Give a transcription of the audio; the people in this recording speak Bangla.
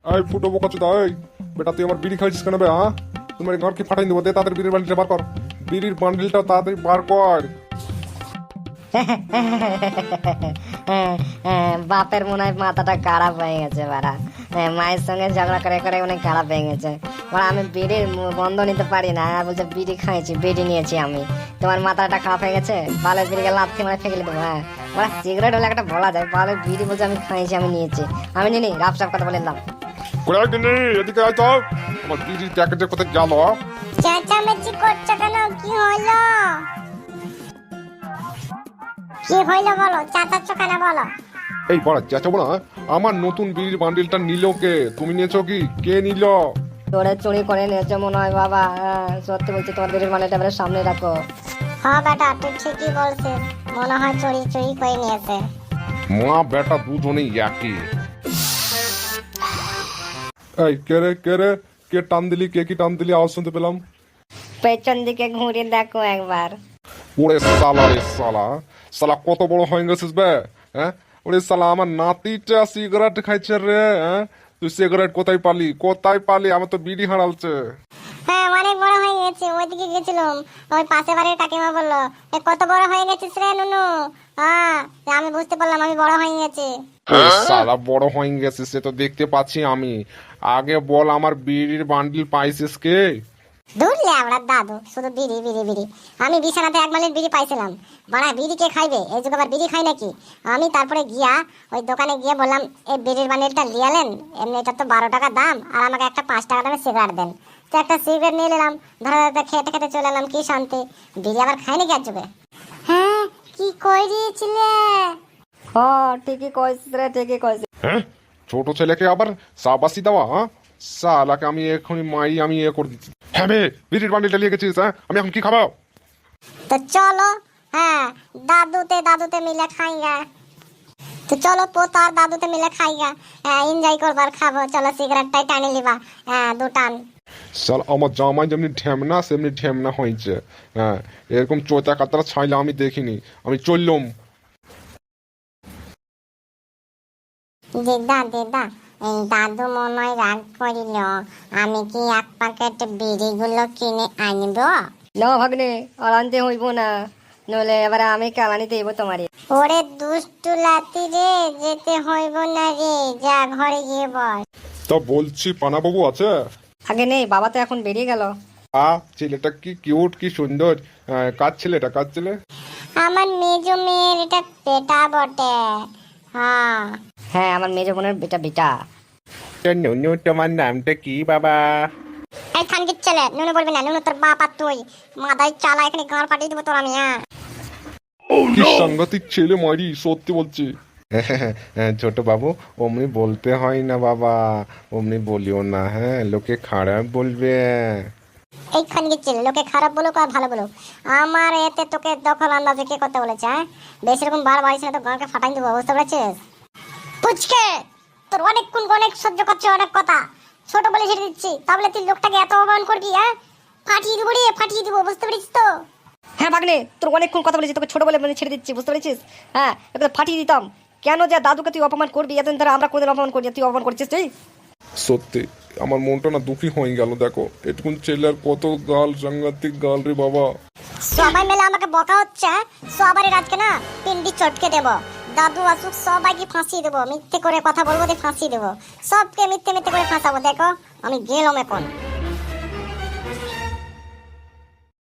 এই ফুটো বোকা চোদা, এই বেটা তুই আমার বিড়ি খাইছিস কেন বে? হ্যাঁ, তোমার ঘরকে ফাটাই দেবো। দে তাদের বিড়ির বান্ডিলটা বার কর, বিড়ির বান্ডিলটা তাড়াতাড়ি বার কর। বাপের মনে হয় মাথাটা খারাপ হয়ে গেছে বাড়া। মায়ের সঙ্গে ঝগড়া করে করে অনেক খারাপ হয়ে গেছে বাড়া। আমি বিড়ির বন্ধ নিতে পারি না, আর বলছে বিড়ি খাইছি, বিড়ি নিয়েছি আমি। তোমার মাথাটা খারাপ হয়ে গেছে, বালের বিড়িকে লাথি মারে ফেলে দেবো। হ্যাঁ বাড়া, সিগারেট হলে একটা বলা যায়, বালের বিড়ি বলছে আমি খাইছি, আমি নিয়েছি, আমি নিনি। রাফসাফ কথা বলে দিলাম। কোথায় দিনি? এদিকে আয় তো। আমার বিড়ির প্যাকেটের কোথায় গেল? চেঁচামেচি করছো কেন? কি হইলো? কি হইলো বলো, চেঁচাচ্ছ কেন বলো? এই বড়া চেঁচাবো না। আমার নতুন বিড়ির বান্ডিলটা নিল কে? তুমি নিয়েছো কি? কে নিল? চোরে চুরি করে নিয়েছে মনে হয় বাবা। হ্যাঁ সত্যি বলছি, তোমার বিড়ির মালাটা এবারে সামনে রাখো। হ্যাঁ বেটা, তুই ঠিকই বলছিস, মনে হয় চুরি চুরি করে নিয়েছে। মা বেটা দুজনেই একই। এই কে রে, কে রে? কে টান দিলি? কে কি টান দিলি? আওয়াজ শুনতে পেলাম। পেছন দিকে ঘুরে দেখো একবার। ওরে সালা, রে সালা, সালা কত বড় হয়ে গেছিস বে? হ্যাঁ, ওরে সালা আমার নাতিটা সিগারেট খাইছে রে। হ্যাঁ, তুই সিগারেট কোথায় পালি? কোথায় পালি? আমার তো বিড়ি হারালছে। হ্যাঁ অনেক বড় হয়ে গেছে, ওইদিকে গেছিলাম, ওই পাশে বাড়ির কাকিমা বললো এ কত বড় হয়ে গেছিস রে নুনু। হ্যাঁ আমি বুঝতে পারলাম আমি বড় হয়ে গেছি। ওরে সালা বড় হয়ে গেছিস সে তো দেখতে পাচ্ছি আমি। আগে বল আমার বিড়ির বান্ডিল পাইছিস কে? ধরলে আমরা দাদু শুধু বিড়ি বিড়ি বিড়ি। আমি বিছানাতে এক মালির বিড়ি পাইছিলাম। বাড়া বিড়ি কে খাইবে? এই যুগে আবার বিড়ি খাই নাকি? আমি তারপরে গিয়া ওই দোকানে গিয়ে বললাম এই বিড়ির বান্ডিলটা লিয়ালেন, এমনি এটা তো 12 টাকা দাম, আর আমাকে একটা 5 টাকা দামে সিগারেট দেন। তো একটা সিগারেট নিয়ে নিলাম, ধরো খেতে খেতে চলে এলাম, কি শান্তি। বিড়ি আবার খাই নাকি আর যুগে? হ্যাঁ কি কই দিয়েছিলে? ও ঠিকই কইছিস রে, ঠিকই কইছিস। হ্যাঁ, ছোট ছেলেকে আবার সাবাসি দেওয়া? হ্যাঁ, সালাকে আমি এখনই মাই আমি করে দিচ্ছি। হ্যাঁ বে, বিড়ির বান্ডিলটা লিয়ে গেছিস? হ্যাঁ, আমি এখন কি খাবো? তো চলো, হ্যাঁ দাদুতে দাদুতে মিলে খাইগা। তো চলো পোতা আর দাদুতে মিলে খাইগা, এনজয় করবার খাবো। চলো সিগারেটটাই টানি লিবা, দুটান। সাল আমার জামাই যেমনি ঢেমনা সেমনি ঢেমনা হয়েছে। হ্যাঁ, এরকম চোতা কাতরা ছাইলা আমি দেখিনি। আমি চললাম। দিদা দিদা, এই দাদু মনে হয় রাগ করিল, আমি কি এক প্যাকেট বিড়িগুলো কিনে আনবো? না ভাগ্নে, আর আনতে হইব না, নইলে এবারে আমি কালানি দেব তোমারে। ওরে দুষ্টু লাতি রে, যেতে হইব না রে, যা ঘরে গিয়ে বস। তা বলছি পানাবাবু আছে? আগে নেই, বাবা তো এখন বেরিয়ে গেল। ছেলেটা কি কিউট, কি সুন্দর। কাজ ছেলেটা, কাজ ছেলে। আমার মেজো মেয়ের এটা পেটা বটে। হ্যাঁ হ্যাঁ, আমার মেজো বোনের বেটা বেটা। নুনু, তোমার নামটা কি বাবা? এই খানকির ছেলে, নুনু বলবি না, নুনু তোর বাপ আর তুই। মাদাই চালা, এখানে গাঁড় পাঠিয়ে দেবো তোর আমি। কি সাংঘাতিক ছেলে মারি, সত্যি বলছি। ছোট বাবু, অমনি বলতে হয় না বাবা, অমনি বলিও না। হ্যাঁ, লোকে খারাপ বলবে। এই খানকির ছেলে, লোকে খারাপ বলুক আর ভালো বলুক, আমার এতে তোকে দখল আন্দাজে কে করতে বলেছে? হ্যাঁ, বেশি রকম বার বাড়িস না তো গাঁকে ফাটাই দেবো, বুঝতে পেরেছিস? পুচকে, তোর অনেকক্ষণ অনেক সহ্য করছে, অনেক কথা। ছোট বলে ছেড়ে দিচ্ছি, তাহলে তুই লোকটাকে এত অপমান করবি? হ্যাঁ, ফাটিয়ে দিব রে, ফাটিয়ে দিব, বুঝতে পেরেছিস তো? হ্যাঁ ভাগ্নে, তোর অনেকক্ষণ কথা বলেছি, তোকে ছোট বলে ছেড়ে দিচ্ছি, বুঝতে পেরেছিস? হ্যাঁ, তোকে ফাটিয়ে দিতাম। কেন যে দাদুকে তুই অপমান করবি? এতদিন ধরে আমরা কোনদিন অপমান করি, তুই অপমান করছিস তুই? সত্যি আমার মনটা না দুঃখী হয়ে গেল। দেখো এটুকুন ছেলের কত গাল, সাংঘাতিক গাল রে বাবা। সবাই মিলে আমাকে বকা হচ্ছে, হ্যাঁ? সবারই রাজকে না পিন্ডি চটকে দেব। দাদু আসুক, সবাইকে ফাঁসিয়ে দেবো, মিথ্যে করে কথা বলবো, দিয়ে ফাঁসিয়ে দেবো। সবকে মিথ্যে মিথ্যে করে ফাঁসাবো। দেখো আমি গেলাম এখন।